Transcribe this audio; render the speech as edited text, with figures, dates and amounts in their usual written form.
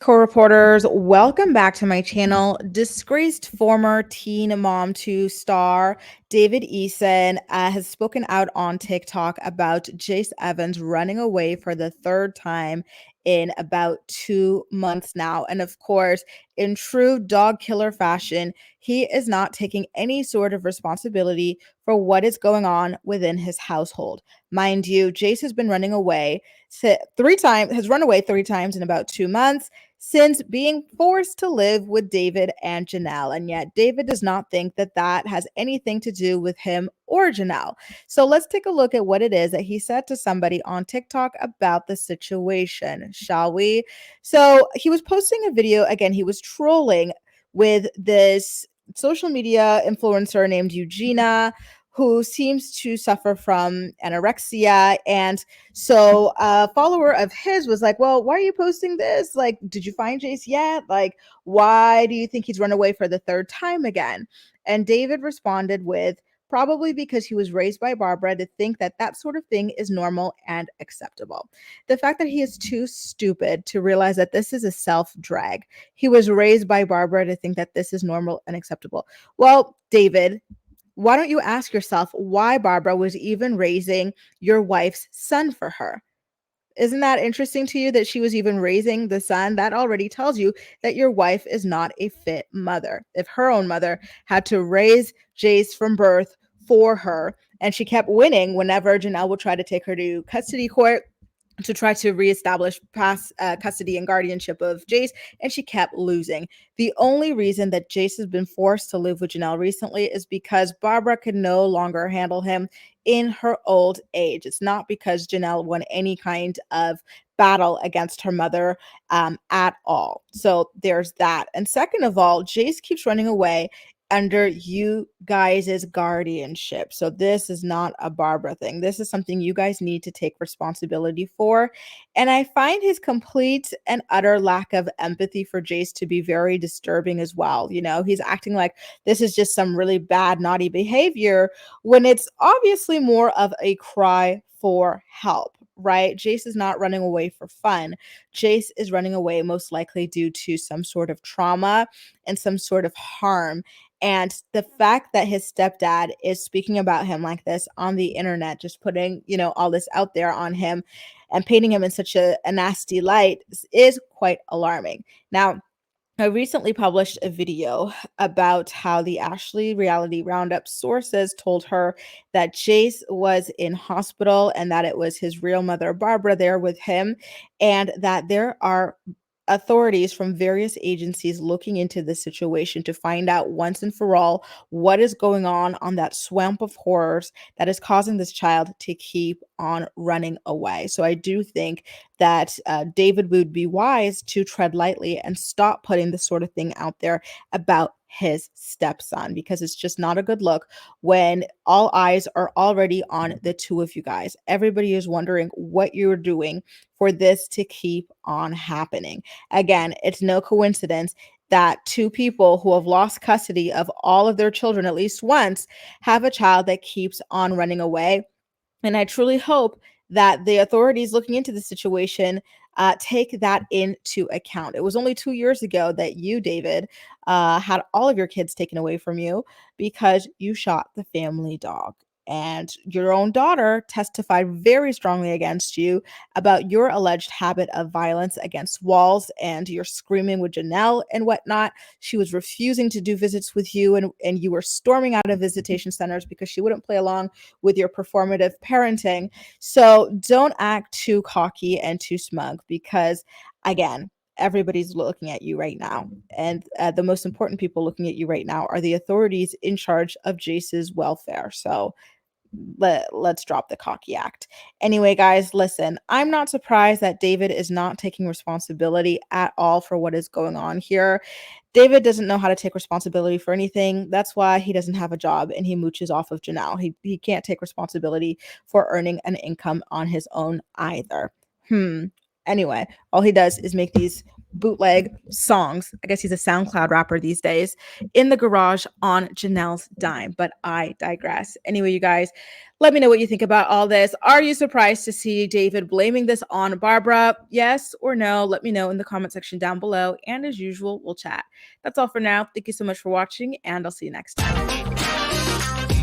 Co-reporters, welcome back to my channel. Disgraced former Teen Mom 2 star David Eason has spoken out on TikTok about Jace Evans running away for the third time in about 2 months now. And of course, in true dog killer fashion, he is not taking any sort of responsibility for what is going on within his household. Mind you, Jace has been running away has run away 3 times in about 2 months since being forced to live with David and Jenelle. And yet, David does not think that that has anything to do with him or Jenelle. So let's take a look at what it is that he said to somebody on TikTok about the situation, shall we? So he was posting a video. Again, he was trolling with this social media influencer named Eugenia, who seems to suffer from anorexia. And so a follower of his was like, well, why are you posting this? Like, did you find Jace yet? Like, why do you think he's run away for the third time again? And David responded with, probably because he was raised by Barbara to think that that sort of thing is normal and acceptable. The fact that he is too stupid to realize that this is a self-drag. He was raised by Barbara to think that this is normal and acceptable. Well, David, why don't you ask yourself why Barbara was even raising your wife's son for her? Isn't that interesting to you that she was even raising the son? That already tells you that your wife is not a fit mother. If her own mother had to raise Jace from birth for her, and she kept winning whenever Jenelle would try to take her to custody court to try to reestablish past custody and guardianship of Jace, and she kept losing. The only reason that Jace has been forced to live with Jenelle recently is because Barbara could no longer handle him in her old age. It's not because Jenelle won any kind of battle against her mother at all. So there's that. And second of all, Jace keeps running away under you guys' guardianship. So this is not a Barbara thing. This is something you guys need to take responsibility for. And I find his complete and utter lack of empathy for Jace to be very disturbing as well. You know, he's acting like this is just some really bad, naughty behavior when it's obviously more of a cry for help, right? Jace is not running away for fun. Jace is running away most likely due to some sort of trauma and some sort of harm. And the fact that his stepdad is speaking about him like this on the internet, just putting, all this out there on him and painting him in such a nasty light is quite alarming. Now, I recently published a video about how the Ashley Reality Roundup sources told her that Jace was in hospital and that it was his real mother, Barbara, there with him, and that there are authorities from various agencies looking into this situation to find out once and for all what is going on that swamp of horrors that is causing this child to keep on running away. So I do think that David would be wise to tread lightly and stop putting this sort of thing out there about his stepson, because it's just not a good look when all eyes are already on the two of you guys. Everybody is wondering what you're doing for this to keep on happening. Again, it's no coincidence that two people who have lost custody of all of their children at least once have a child that keeps on running away. And I truly hope that the authorities looking into the situation take that into account. It was only 2 years ago that you, David, had all of your kids taken away from you because you shot the family dog. And your own daughter testified very strongly against you about your alleged habit of violence against walls and your screaming with Jenelle and whatnot. She was refusing to do visits with you, and you were storming out of visitation centers because she wouldn't play along with your performative parenting. So don't act too cocky and too smug because, again, everybody's looking at you right now. And the most important people looking at you right now are the authorities in charge of Jace's welfare. So let's drop the cocky act. Anyway, guys, listen, I'm not surprised that David is not taking responsibility at all for what is going on here. David doesn't know how to take responsibility for anything. That's why he doesn't have a job and he mooches off of Jenelle. He can't take responsibility for earning an income on his own either. Anyway, all he does is make these bootleg songs. I guess he's a SoundCloud rapper these days, in the garage on Janelle's dime. But I digress. Anyway, you guys, let me know what you think about all this. Are you surprised to see David blaming this on Barbara? Yes or no? Let me know in the comment section down below. And as usual, we'll chat. That's all for now. Thank you so much for watching, and I'll see you next time.